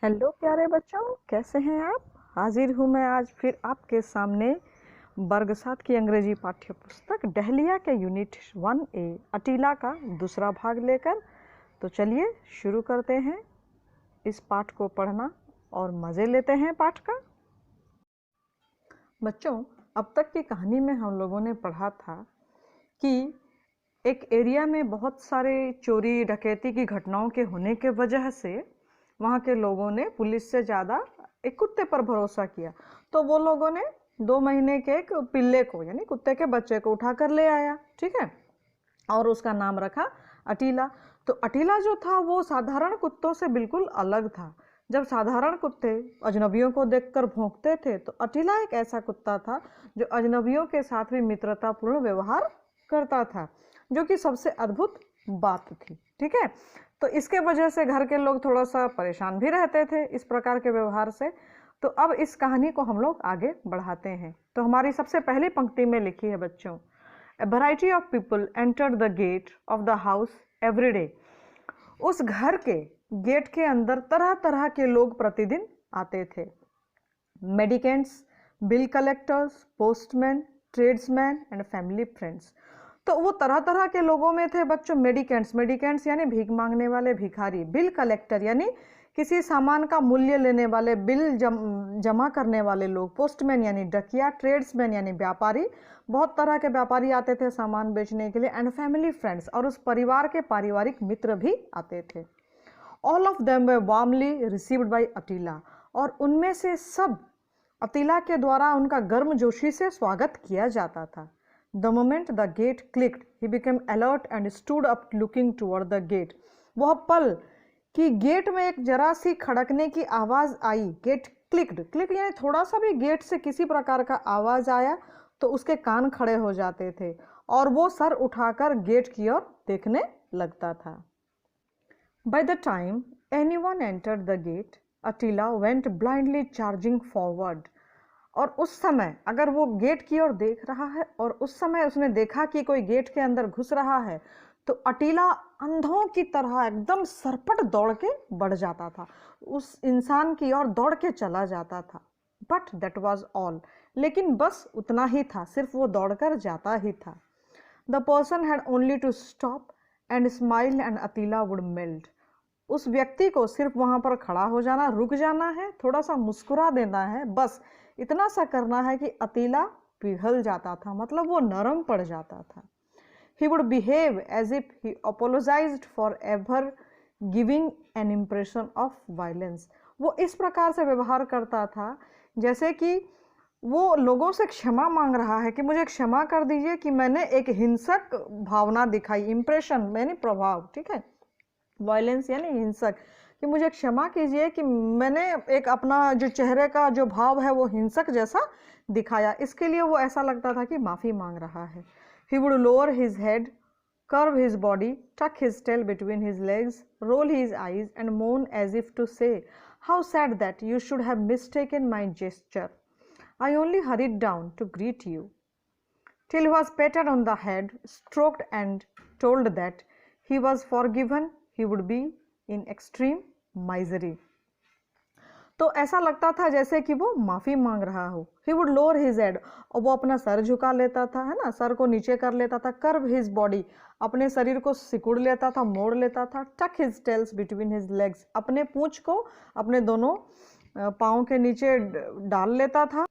Hello प्यारे बच्चों, कैसे हैं आप। हाजिर हूँ मैं आज फिर आपके सामने वर्ग 7 की अंग्रेजी पाठ्य पुस्तक डहलिया के यूनिट 1A अटीला का दूसरा भाग लेकर। तो चलिए शुरू करते हैं इस पाठ को पढ़ना और मज़े लेते हैं पाठ का। बच्चों, अब तक की कहानी में हम लोगों ने पढ़ा था कि एक एरिया में बहुत सारे चोरी डकैती की घटनाओं के होने के वजह से वहाँ के लोगों ने पुलिस से ज़्यादा एक कुत्ते पर भरोसा किया। तो वो लोगों ने 2 महीने के एक पिल्ले को यानी कुत्ते के बच्चे को उठा कर ले आया, ठीक है, और उसका नाम रखा अटीला। तो अटीला जो था वो साधारण कुत्तों से बिल्कुल अलग था। जब साधारण कुत्ते अजनबियों को देखकर भौंकते थे तो अटीला एक ऐसा कुत्ता था जो अजनबियों के साथ भी मित्रतापूर्ण व्यवहार करता था, जो कि सबसे अद्भुत बात थी, ठीक है। तो इसके वजह से घर के लोग थोड़ा सा परेशान भी रहते थे इस प्रकार के व्यवहार से। तो अब इस कहानी को हम लोग आगे बढ़ाते हैं। तो हमारी सबसे पहली पंक्ति में लिखी है बच्चों, A variety of people entered the gate of the house every day. उस घर के गेट के अंदर तरह तरह के लोग प्रतिदिन आते थे। Mendicants, bill collectors, postman, tradesman and family friends. तो वो तरह तरह के लोगों में थे बच्चों मेडिकेंट्स, मेडिकेंट्स यानी भीख मांगने वाले भिखारी, बिल कलेक्टर यानी किसी सामान का मूल्य लेने वाले, बिल जमा करने वाले लोग, पोस्टमैन यानी डकिया, ट्रेड्समैन यानी व्यापारी, बहुत तरह के व्यापारी आते थे सामान बेचने के लिए, एंड फैमिली फ्रेंड्स और उस परिवार के पारिवारिक मित्र भी आते थे। All of them were warmly received by Attila, और उनमें से सब अतीला के द्वारा उनका गर्मजोशी से स्वागत किया जाता था। The moment the gate clicked, he became alert and stood up looking toward the gate. वह पल कि गेट में एक जरा सी खड़कने की आवाज़ आई, गेट क्लिक्ड, क्लिक यानी थोड़ा सा भी गेट से किसी प्रकार का आवाज़ आया तो उसके कान खड़े हो जाते थे और वो सर उठाकर गेट की ओर देखने लगता था। By the time anyone entered the gate, Attila went blindly charging forward. और उस समय अगर वो गेट की ओर देख रहा है और उस समय उसने देखा कि कोई गेट के अंदर घुस रहा है तो अटीला अंधों की तरह एकदम सरपट दौड़ के बढ़ जाता था, उस इंसान की ओर दौड़ के चला जाता था। बट दैट वाज ऑल, लेकिन बस उतना ही था, सिर्फ वो दौड़कर जाता ही था। The person had only to stop and smile and Attila would melt. उस व्यक्ति को सिर्फ वहां पर खड़ा हो जाना, रुक जाना है, थोड़ा सा मुस्कुरा देना है, बस इतना सा करना है कि अतीला पिघल जाता था, मतलब वो नरम पड़ जाता था। He would behave as if he apologized for ever giving an impression of violence. वो इस प्रकार से व्यवहार करता था जैसे कि वो लोगों से क्षमा मांग रहा है कि मुझे क्षमा कर दीजिए कि मैंने एक हिंसक भावना दिखाई, इंप्रेशन यानी प्रभाव, ठीक है, वायलेंस यानी हिंसक, कि मुझे क्षमा कीजिए कि मैंने एक अपना जो चेहरे का जो भाव है वो हिंसक जैसा दिखाया। इसके लिए वो ऐसा लगता था कि माफ़ी मांग रहा है। He would lower his head, curve his body, tuck his tail between his legs, roll his eyes and moan as if to say, "How sad that you should have mistaken my gesture. I only hurried down to greet you." Till he was patted on the head, stroked and told that he was forgiven, he would be in extreme misery. तो ऐसा लगता था जैसे कि वो माफ़ी मांग रहा हो। He would lower his head, और वो अपना सर झुका लेता था, है ना, सर को नीचे कर लेता था। Curve his body, अपने शरीर को सिकुड़ लेता था, मोड़ लेता था। Tuck his tails between his legs, अपने पूंछ को अपने दोनों पाँव के नीचे डाल लेता था।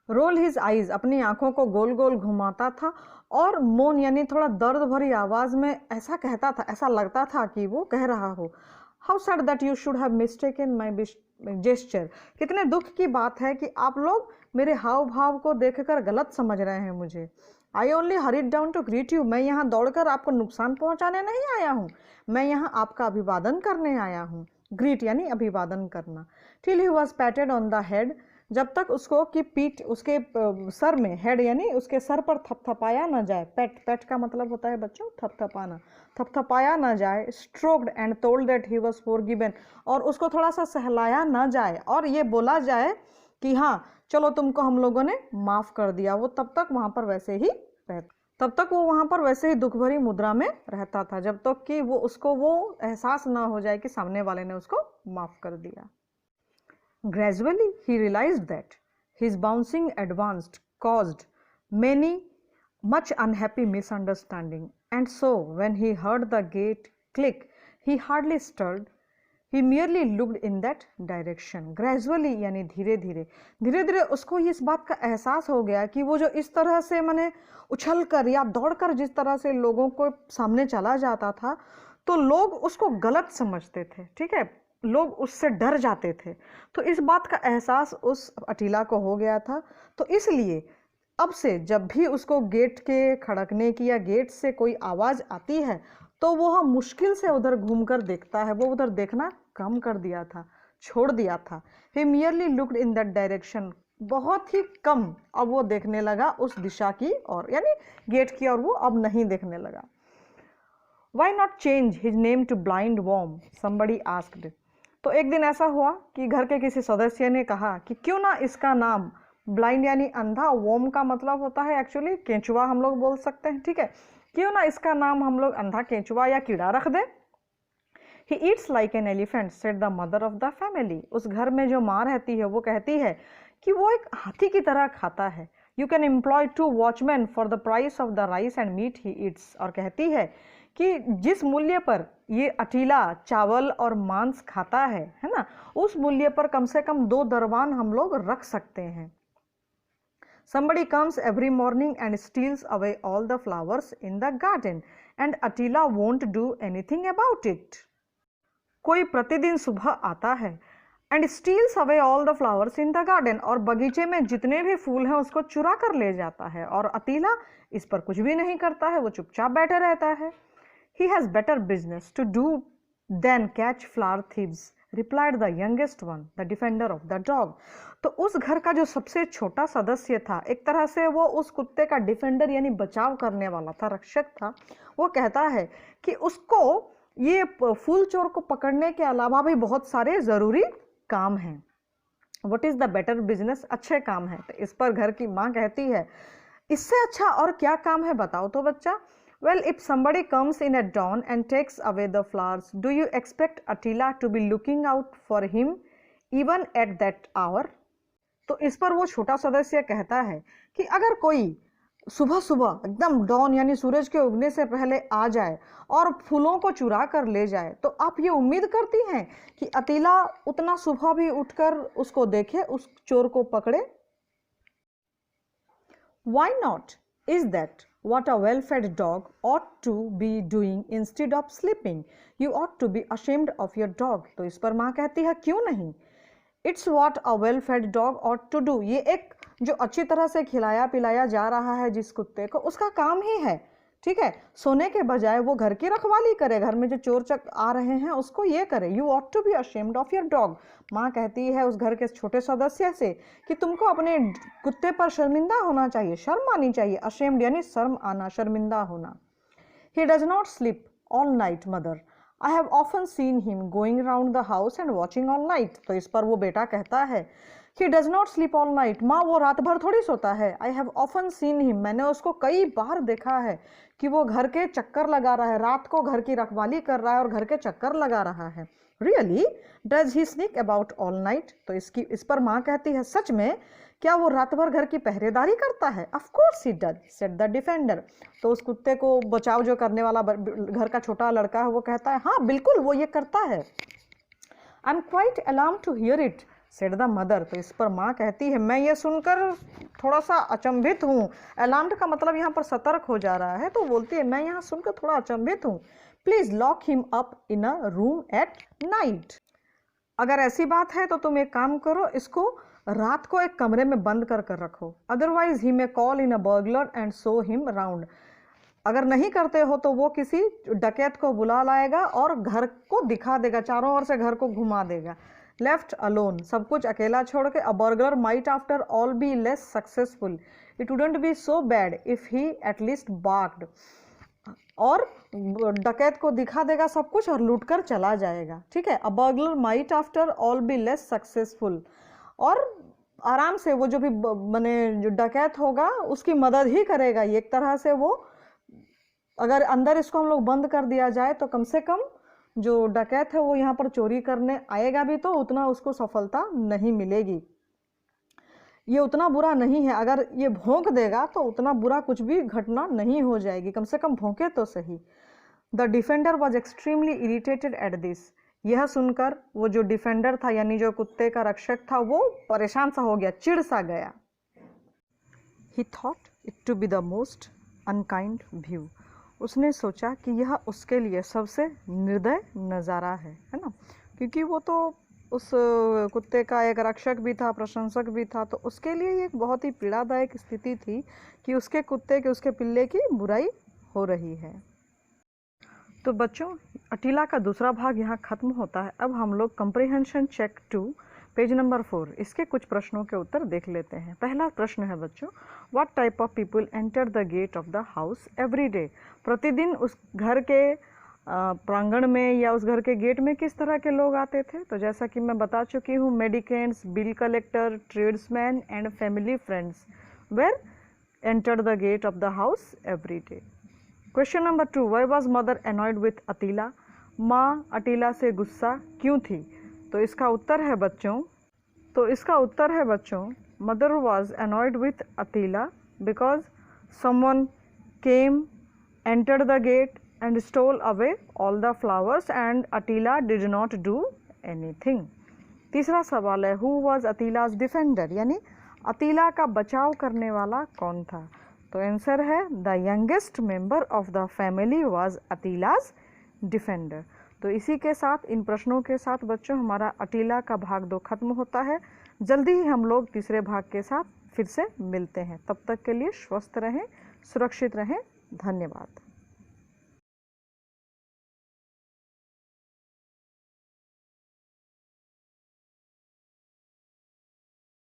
रोल हिज आइज, अपनी आंखों को गोल गोल घुमाता था, और मोन यानी थोड़ा दर्द भरी आवाज में ऐसा कहता था, ऐसा लगता था कि वो कह रहा हो, how sad that you should have mistaken my gesture. कितने दुख की बात है कि आप लोग मेरे हाव भाव को देखकर गलत समझ रहे हैं मुझे। I only hurried down to greet you, मैं यहाँ दौड़कर आपको नुकसान पहुँचाने नहीं आया हूँ, मैं यहाँ आपका अभिवादन करने आया हूँ। ग्रीट यानी अभिवादन करना। Till he was पैटेड on the head, जब तक उसको कि पीठ उसके सर में, हेड यानी उसके सर पर थपथपाया ना जाए। पेट, पेट का मतलब होता है बच्चों थपथपाना, थपथपाया ना जाए। Stroked and told that he was forgiven, और उसको थोड़ा सा सहलाया ना जाए और ये बोला जाए कि हाँ चलो तुमको हम लोगों ने माफ़ कर दिया। वो तब तक वहाँ पर वैसे ही रहता, तब तक वो वहाँ पर वैसे ही दुख भरी मुद्रा में रहता था, जब तक कि वो उसको वो एहसास ना हो जाए कि सामने वाले ने उसको माफ़ कर दिया। Gradually, he realized that his bouncing advanced caused many much unhappy misunderstanding, and so when he heard the gate click, he hardly stirred. He merely looked in that direction. Gradually यानी धीरे धीरे उसको इस बात का एहसास हो गया कि वो जो इस तरह से मैंने उछल कर या दौड़ कर जिस तरह से लोगों को सामने चला जाता था, तो लोग उसको गलत समझते थे, ठीक है, लोग उससे डर जाते थे। तो इस बात का एहसास उस अटीला को हो गया था। तो इसलिए अब से जब भी उसको गेट के खड़कने की या गेट से कोई आवाज़ आती है, तो वो मुश्किल से उधर घूमकर देखता है। वो उधर देखना कम कर दिया था, छोड़ दिया था। He merely looked in that direction, बहुत ही कम अब वो देखने लगा उस दिशा की और, यानी गेट की, और वो अब नहीं देखने लगा। Why not change his name to blind worm? Somebody asked. तो एक दिन ऐसा हुआ कि घर के किसी सदस्य ने कहा कि क्यों ना इसका नाम, ब्लाइंड यानी अंधा, वॉर्म का मतलब होता है एक्चुअली केंचुआ, हम लोग बोल सकते हैं, ठीक है, क्यों ना इसका नाम हम लोग अंधा केंचुआ या कीड़ा रख दे। He eats like an elephant, said the mother of the family. उस घर में जो माँ रहती है वो कहती है कि वो एक हाथी की तरह खाता है। You can employ 2 watchmen for the price of the rice and meat he eats. और कहती है कि जिस मूल्य पर ये अटीला चावल और मांस खाता है ना, उस मूल्य पर कम से कम 2 दरबान हम लोग रख सकते हैं। Somebody comes every morning and steals away all the flowers in the garden and Attila won't do anything about it. कोई प्रतिदिन सुबह आता है and steals away all the flowers in the garden, और बगीचे में जितने भी फूल हैं उसको चुरा कर ले जाता है, और अतीला इस पर कुछ भी नहीं करता है, वो चुपचाप बैठा रहता है। He has better business to do than catch flower thieves, replied the youngest one, the defender of the dog. तो उस घर का जो सबसे छोटा सदस्य था, एक तरह से वो उस कुत्ते का डिफेंडर यानी बचाव करने वाला था, रक्षक था। वो कहता है कि उसको ये फूल चोर को पकड़ने के अलावा भी बहुत सारे ज़रूरी काम हैं। What is the better business? अच्छे काम है। तो इस पर घर की माँ कहती है, इससे अच्छा और क्या काम है बताओ तो बच्चा। Well, if somebody comes in at dawn and takes away the flowers, do you expect Attila to be looking out for him even at that hour? तो इस पर वो छोटा सदस्य कहता है कि अगर कोई सुबह सुबह एकदम डॉन यानी सूरज के उगने से पहले आ जाए और फूलों को चुरा कर ले जाए, तो आप ये उम्मीद करती हैं कि अतीला उतना सुबह भी उठकर उसको देखे, उस चोर को पकड़े? Why not? Is that what a well-fed dog ought to be doing instead of sleeping? You ought to be ashamed of your dog. तो इस पर माँ कहती है क्यों नहीं? It's what a well-fed dog ought to do. ये एक जो अच्छी तरह से खिलाया पिलाया जा रहा है जिस कुत्ते को, उसका काम ही है, ठीक है, सोने के बजाय वो घर की रखवाली करे, घर में जो चोर चक आ रहे हैं उसको ये करे। You ought to be ashamed of your dog. माँ कहती है उस घर के छोटे सदस्य से कि तुमको अपने कुत्ते पर शर्मिंदा होना चाहिए, शर्म आनी चाहिए। ashamed यानी शर्म आना, शर्मिंदा होना। He does not sleep all night, mother. I have often seen him going around the house and watching all night. तो इस पर वो बेटा कहता है He does not sleep all night. माँ वो रात भर थोड़ी सोता है। I have often seen him. मैंने उसको कई बार देखा है कि वो घर के चक्कर लगा रहा है, रात को घर की रखवाली कर रहा है और घर के चक्कर लगा रहा है। Really? Does he sneak about all night? तो इस पर माँ कहती है सच में क्या वो रात भर घर की पहरेदारी करता है? Of course he does, said the defender. तो उस कुत्ते को बचाव जो करने वाला घर का छोटा लड़का है वो कहता है हाँ बिल्कुल वो ये करता है। I'm quite alarmed to hear it, said the mother. तो इस पर माँ कहती है मैं ये सुनकर थोड़ा सा अचंभित हूँ। alarmed का मतलब यहाँ पर सतर्क हो जा रहा है, तो बोलती है मैं यहाँ सुनकर थोड़ा अचंभित हूँ। Please lock him up in a room at night. अगर ऐसी बात है तो तुम एक काम करो, इसको रात को एक कमरे में बंद कर रखो। Otherwise he may call in a burglar and show him round. अगर नहीं करते हो तो वो किसी डकैत को बुला लाएगा और घर को दिखा देगा, चारों ओर से घर को घुमा देगा। लेफ्ट अलोन, सब कुछ अकेला छोड़ के, a burglar might after all be less successful, it wouldn't be so bad if he at least barked. और डकैत को दिखा देगा सब कुछ और लूट कर चला जाएगा, ठीक है। A burglar might after all be less successful, और आराम से वो जो भी जो डकैत होगा उसकी मदद ही करेगा। एक तरह से वो अगर अंदर इसको हम लोग बंद कर दिया जाए तो कम से कम जो डकैत है वो यहाँ पर चोरी करने आएगा भी तो उतना उसको सफलता नहीं मिलेगी। ये उतना बुरा नहीं है, अगर ये भौंक देगा तो उतना बुरा कुछ भी घटना नहीं हो जाएगी, कम से कम भौंके तो सही। The defender was extremely irritated at this. यह सुनकर वो जो डिफेंडर था यानी जो कुत्ते का रक्षक था वो परेशान सा हो गया, चिढ़ सा गया। He thought it to be the most unkind view. उसने सोचा कि यह उसके लिए सबसे निर्दय नज़ारा है ना, क्योंकि वो तो उस कुत्ते का एक रक्षक भी था, प्रशंसक भी था, तो उसके लिए ये एक बहुत ही पीड़ादायक स्थिति थी कि उसके कुत्ते के, उसके पिल्ले की बुराई हो रही है। तो बच्चों, अटीला का दूसरा भाग यहाँ खत्म होता है। अब हम लोग कंप्रीहेंशन चेक 2 पेज नंबर 4 इसके कुछ प्रश्नों के उत्तर देख लेते हैं। पहला प्रश्न है बच्चों, what type of people enter the gate of the house every day. प्रतिदिन उस घर के प्रांगण में या उस घर के गेट में किस तरह के लोग आते थे। तो जैसा कि मैं बता चुकी हूँ, mendicants, bill collector, tradesman and family friends were enter the gate of the house every day. Question number 2, why was mother annoyed with Attila. माँ अटीला से गुस्सा क्यों थी। तो इसका उत्तर है बच्चों, mother was annoyed with Attila because someone came, entered the gate and stole away all the flowers and Attila did not do anything. तीसरा सवाल है, who was Attila's defender, यानी अतीला का बचाव करने वाला कौन था। तो आंसर है the youngest member of the family was Attila's defender। तो इसी के साथ, इन प्रश्नों के साथ बच्चों हमारा अटीला का भाग 2 खत्म होता है। जल्दी ही हम लोग तीसरे भाग के साथ फिर से मिलते हैं। तब तक के लिए स्वस्थ रहें, सुरक्षित रहें। धन्यवाद।